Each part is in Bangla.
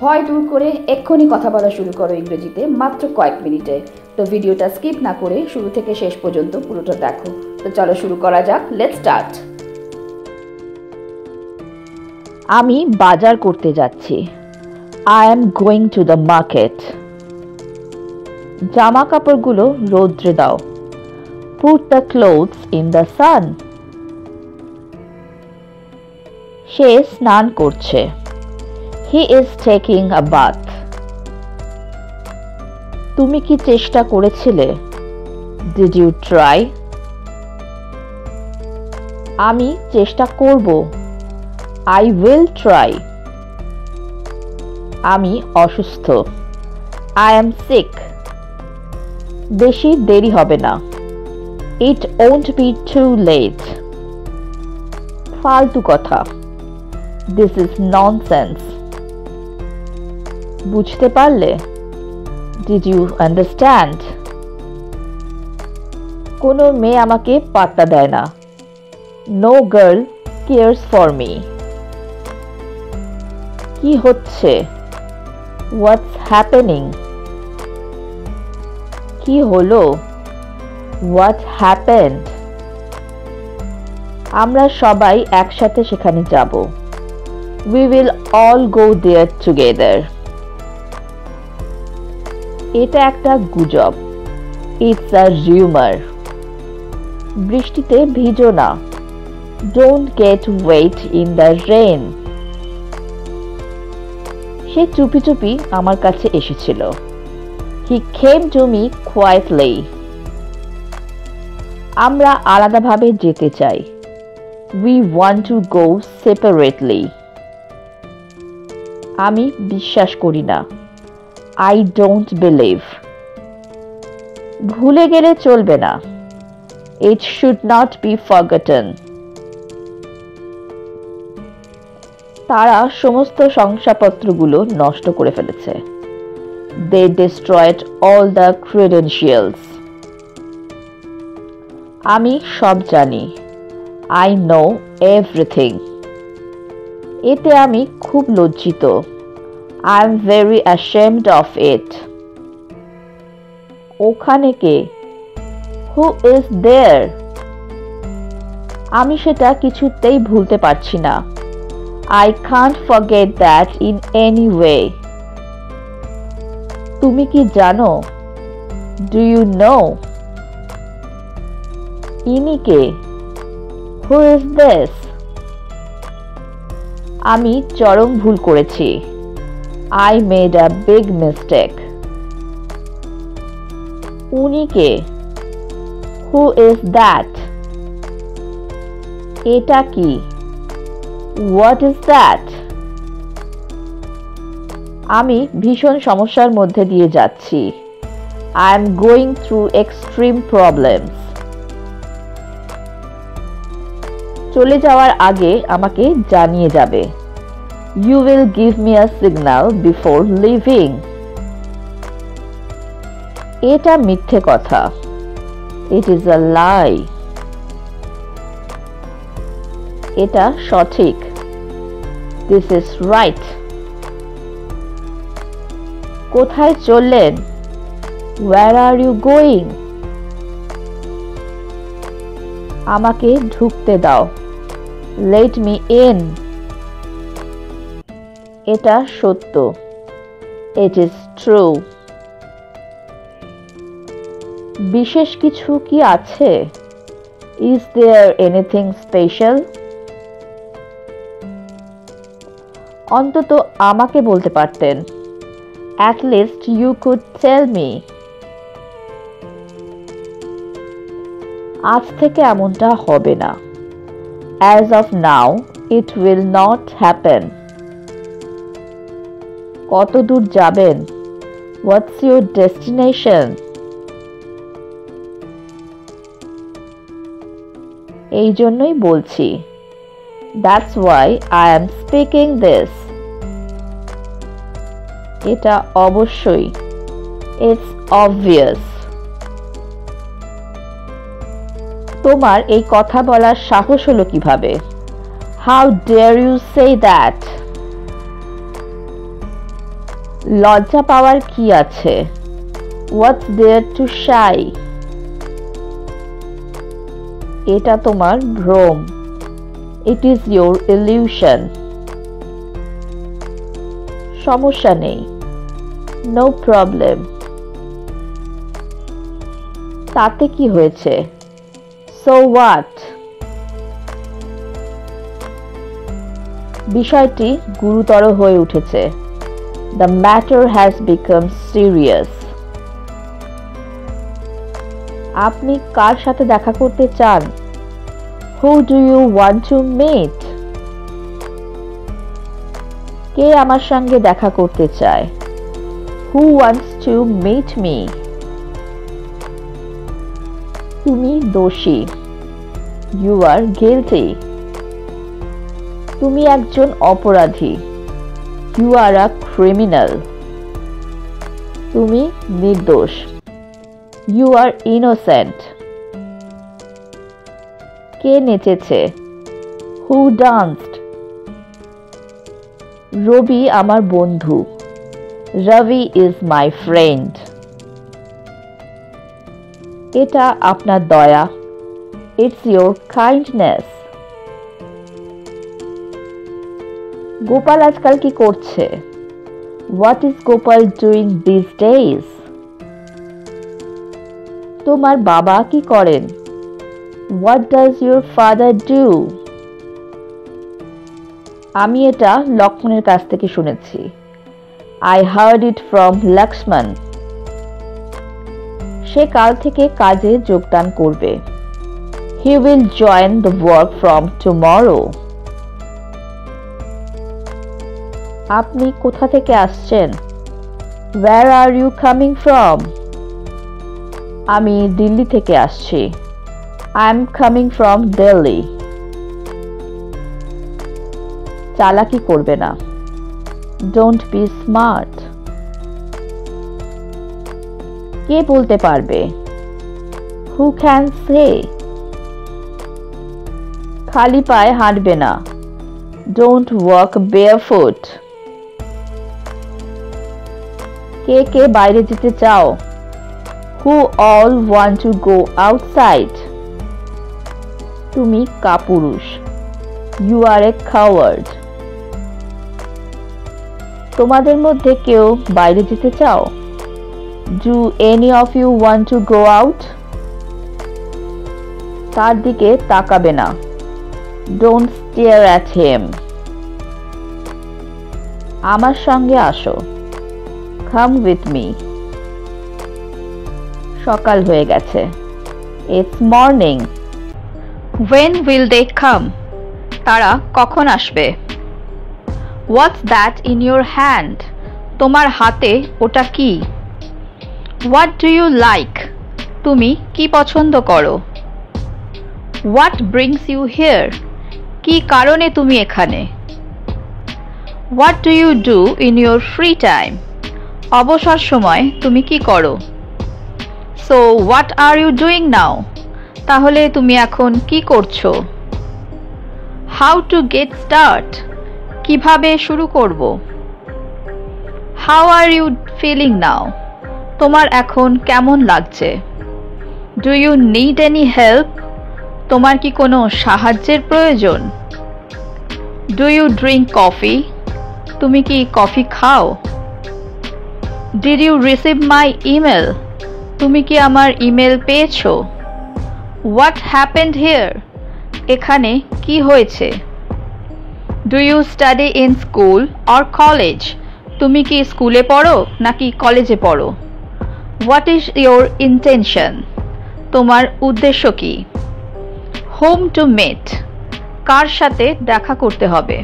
ভয় দূর করে এক্ষুনি কথা বলা শুরু করো ইংরেজিতে মাত্র কয়েক মিনিটে। তো ভিডিওটা স্কিপ না করে শুরু থেকে শেষ পর্যন্ত পুরোটা দেখো। তো চলো শুরু করা যাক, লেটস স্টার্ট। আমি বাজার করতে যাচ্ছি। I am going to the market. জামা কাপড়গুলো রোদ্রে দাও। Put the clothes in the sun. সে স্নান করছে। He is taking a bath. তুমি কি চেষ্টা করেছিলে? Did you try? আমি চেষ্টা করব। I will try. আমি অসুস্থ। I am sick. বেশি দেরি হবে না। It won't be too late. ফালতু কথা। This is nonsense. বুঝতে পারলে? Did you understand? কোনো মেয়ে আমাকে পাত্তা দেয় না। No girl cares for me. কি হচ্ছে? What's happening? কি হলো? What happened? আমরা সবাই একসাথে সেখানে যাব। We will all go there together. এটা একটা গুজব। It's a rumour. বৃষ্টিতে ভিজো না। Don't get wet in the rain. সে চুপি চুপি আমার কাছে এসেছিল। He came to me quietly. আমরা আলাদাভাবে যেতে চাই। We want to go separately. আমি বিশ্বাস করি না। I don't believe. ভুলে গেলে চলবে না। It should not be forgotten. তারা সমস্ত শংসাপত্রগুলো নষ্ট করে ফেলেছে। They destroyed all the credentials. আমি সব জানি। I know everything. এতে আমি খুব লজ্জিত। I am very ashamed of it. ওখানে কে? Who is there? আমি সেটা কিছুতেই ভুলতে পারছি না। I can't forget that in any way. তুমি কি জানো? Do you know? ইনি কে? Who is this? আমি চরম ভুল করেছি। I made a big mistake. উনি কে? Who is that? এটা কি? What is that? আমি ভীষণ সমস্যার মধ্যে দিয়ে যাচ্ছি। I am going through extreme problems. চলে যাওয়ার আগে আমাকে জানিয়ে যাবে। You will give me a signal before leaving. এটা মিথ্যে কথা। It is a lie. এটা সঠিক। This is right. কোথায় চললেন? Where are you going? আমাকে ঢুকতে দাও। Let me in. এটা সত্য। It is true. বিশেষ কিছু কি আছে? Is there anything special? অন্তত আমাকে বলতে পারতেন। At least you could tell me. আজ থেকে এমনটা হবে না। As of now, it will not happen. কত দূর যাবেন? What's your destination? এই জন্যই বলছি। That's why I am speaking this. এটা অবশ্যই। It's obvious. তোমার এই কথা বলার সাহস হলো কিভাবে? How dare you say that? লজ্জা পাওয়ার কি আছে? What's there to shy? এটা তোমার ভ্রম। It is your illusion. সমস্যা নেই। No problem. তাতে কি হয়েছে? So what? বিষয়টি গুরুতর হয়ে উঠেছে। The matter has become serious. আপনি কার সাথে দেখা করতে চান? Who do you want to meet? কে আমার সঙ্গে দেখা করতে চায়? Who wants to meet me? তুমি দোষী। You are guilty. তুমি একজন অপরাধী। You are a criminal. তুমি নির্দোষ। You are innocent. K নেচেছে? Who danced? রবি আমার বন্ধু। Ravi is my friend. এটা আপনার দয়া। It's your kindness. গোপাল আজকাল কি করছে? What is Gopal doing these days? তোমার বাবা কি করেন? What does your father do? আমি এটা লক্ষ্মণের কাছ থেকে শুনেছি। I heard it from Lakshman. সে কাল থেকে কাজে যোগদান করবে। He will join the work from tomorrow. আপনি কোথা থেকে আসছেন? Where are you coming from? আমি দিল্লি থেকে আসছি। I am coming from Delhi. চালাকি করবে না। Don't be smart. কে বলতে পারবে? Who can say? খালি পায়ে হাঁটবে না। Don't walk barefoot. কে কে বাইরে যেতে চাও? Who all want to go outside? তুমি কাপুরুষ। You are a coward. তোমাদের মধ্যে কেউ বাইরে যেতে চাও? Do any of you want to go out? তার দিকে তাকাবে না। Don't stare at him. আমার সঙ্গে আসো। Come with me. সকাল হয়ে গেছে। It's morning. When will they come? তারা কখন আসবে? What's that in your hand? তোমার হাতে ওটা কি? What do you like? তুমি কি পছন্দ করো? What brings you here? কি কারণে তুমি এখানে? What do you do in your free time? অবসর সময় তুমি কি করো? So what are you doing now? তাহলে তুমি এখন কি করছো? How to get start? কিভাবে শুরু করব? How are you feeling now? তোমার এখন কেমন লাগছে? Do you need any help? তোমার কি কোনো সাহায্যের প্রয়োজন? Do you drink coffee? তুমি কি কফি খাও? Did you receive my email? তুমি কি আমার ইমেল পেয়েছো? What happened here? এখানে কি হয়েছে? Do you study in school or college? তুমি কি স্কুলে পড়ো নাকি কলেজে পড়ো? What is your intention? তোমার উদ্দেশ্য কি? Whom to meet? কার সাথে দেখা করতে হবে?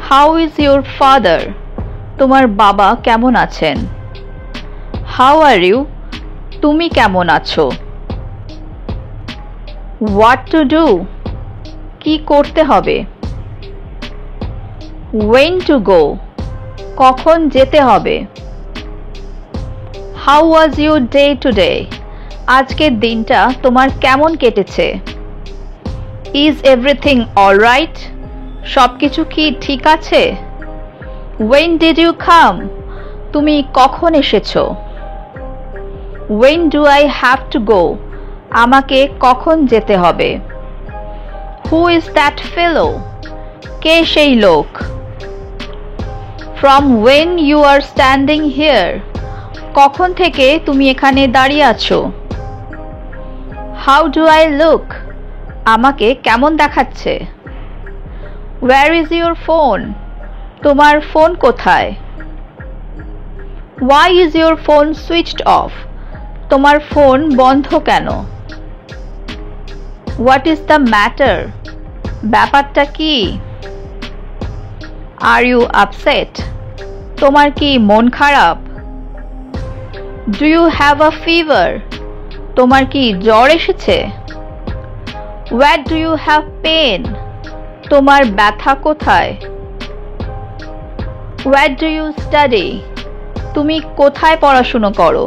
How is your father? তোমার বাবা কেমন আছেন? How are you? তুমি কেমন আছো? What to do? কি করতে হবে? When to go? কখন যেতে হবে? How was your day today? আজকের দিনটা তোমার কেমন কেটেছে? Is everything all right? সবকিছু কি ঠিক আছে? When did you come? তুমি কখন এসেছো? When do I have to go? আমাকে কখন যেতে হবে? Who is that fellow? কে সেই লোক? From when you are standing here? কখন থেকে তুমি এখানে দাঁড়িয়ে আছো? How do I look? আমাকে কেমন দেখাচ্ছে? Where is your phone? তোমার ফোন কোথায়? Why is your phone switched off? তোমার ফোন বন্ধ কেন? What is the matter? ব্যাপারটা কি? Are you upset? তোমার কি মন খারাপ? Do you have a fever? তোমার কি জ্বর এসেছে? Where do you have pain? তোমার ব্যথা কোথায়? Where do you study? তুমি কোথায় পড়াশোনা করো?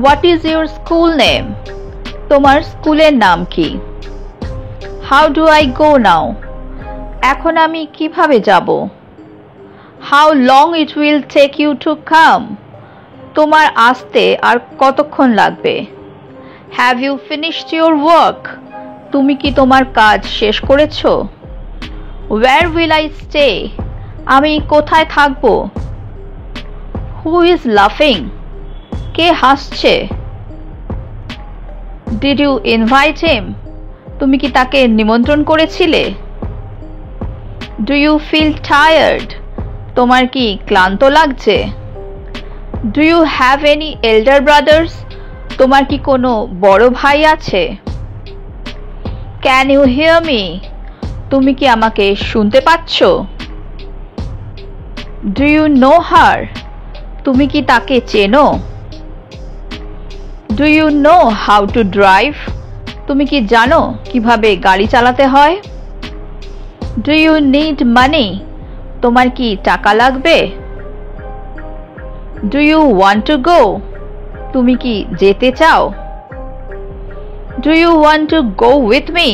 What is your school name? তোমার স্কুলের নাম কি? How do I go now? এখন আমি কিভাবে যাব? How long it will take you to come? তোমার আসতে আর কতক্ষণ লাগবে? Have you finished your work? তুমি কি তোমার কাজ শেষ করেছো? Where will I stay? আমি কোথায় থাকবো? Who is laughing? কে হাসছে? Did you invite him? তুমি কি তাকে নিমন্ত্রণ করেছিলে? Do you feel tired? তোমার কি ক্লান্ত লাগছে? Do you have any elder brothers? তোমার কি কোনো বড় ভাই আছে? Can you hear me? তুমি কি আমাকে শুনতে পাচ্ছ? Do you know her? তুমি কি তাকে চেনো? Do you know how to drive? তুমি কি জানো কিভাবে গাড়ি চালাতে হয়? Do you need money? তোমার কি টাকা লাগবে? Do you want to go? তুমি কি যেতে চাও? Do you want to go with me?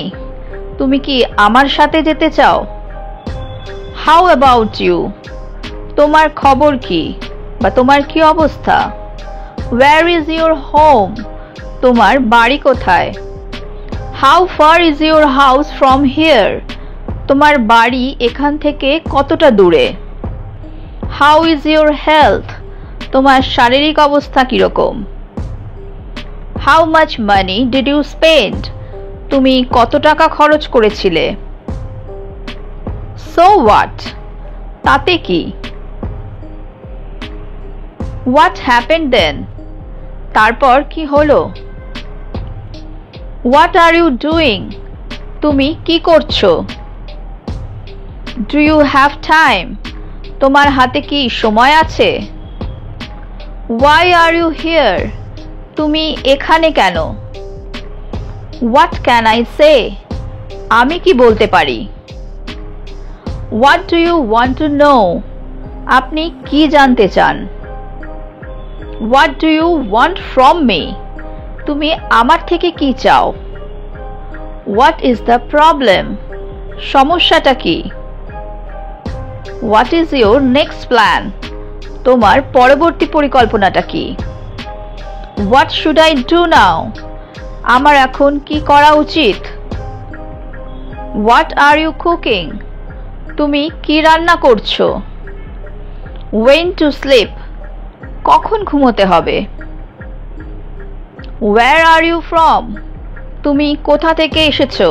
তুমি কি আমার সাথে যেতে চাও? How about you? তোমার খবর কি বা তোমার কি অবস্থা? Where is your home? তোমার বাড়ি কোথায়? How far is your house from here? তোমার বাড়ি এখান থেকে কতটা দূরে? How is your health? তোমার শারীরিক অবস্থা কিরকম? How much money did you spend? তুমি কত টাকা খরচ করেছিলে? So what? তাতে কি? What happened then? তারপর কি হলো? What are you doing? তুমি কি করছো? Do you have time? তোমার হাতে কি সময় আছে? Why are you here? তুমি এখানে কেন? What can I say? আমি কি বলতে পারি? What do you want to know? আপনি কি জানতে চান? What do you want from me? তুমি আমার থেকে কি চাও? What is the problem? সমস্যাটা কি? What is your next plan? তোমার পরবর্তী পরিকল্পনাটা কি? What should I do now? আমার এখন কি করা উচিত? What are you cooking? তুমি কি রান্না করছো? When to sleep? কখন ঘুমোতে হবে? Where are you from? তুমি কোথা থেকে এসেছো?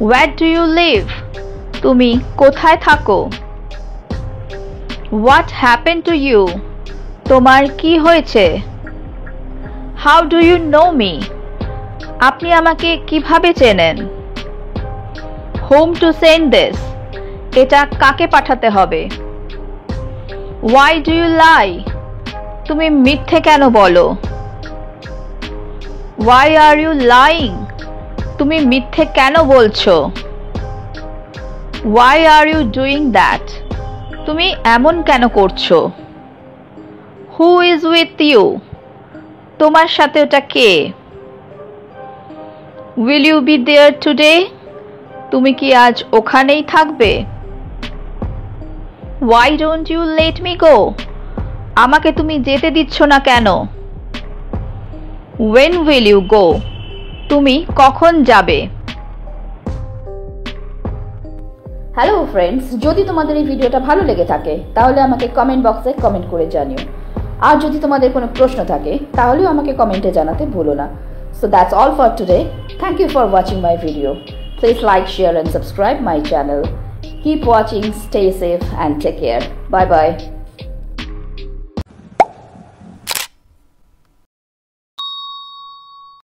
Where do you live? তুমি কোথায় থাকো? What happened to you? তোমার কি হয়েছে? How do you know me? আপনি আমাকে কিভাবে চেনেন? Whom to send this? এটা কাকে পাঠাতে হবে? Why do you lie? তুমি মিথ্যে কেন বলো? Why are you lying? তুমি মিথ্যে কেন বলছো? Why are you doing that? তুমি এমন কেন করছো? Who is with you? তোমার সাথে ওটা কে? Will you be there today? তুমি কি আজ ওখানেই থাকবে? Why don't you let me go? আমাকে তুমি যেতে দিচ্ছ না কেন? When will you go? তুমি কখন যাবে? হ্যালো ফ্রেন্ডস, যদি তোমাদের এই ভিডিওটা ভালো লেগে থাকে তাহলে আমাকে কমেন্ট বক্সে কমেন্ট করে জানিও। আর যদি তোমাদের কোনো প্রশ্ন থাকে তাহলেও আমাকে কমেন্টে জানাতে ভুলো না। So that's all for today. Thank you for watching my video. Please like, share and subscribe my channel. Keep watching, stay safe and take care. Bye bye.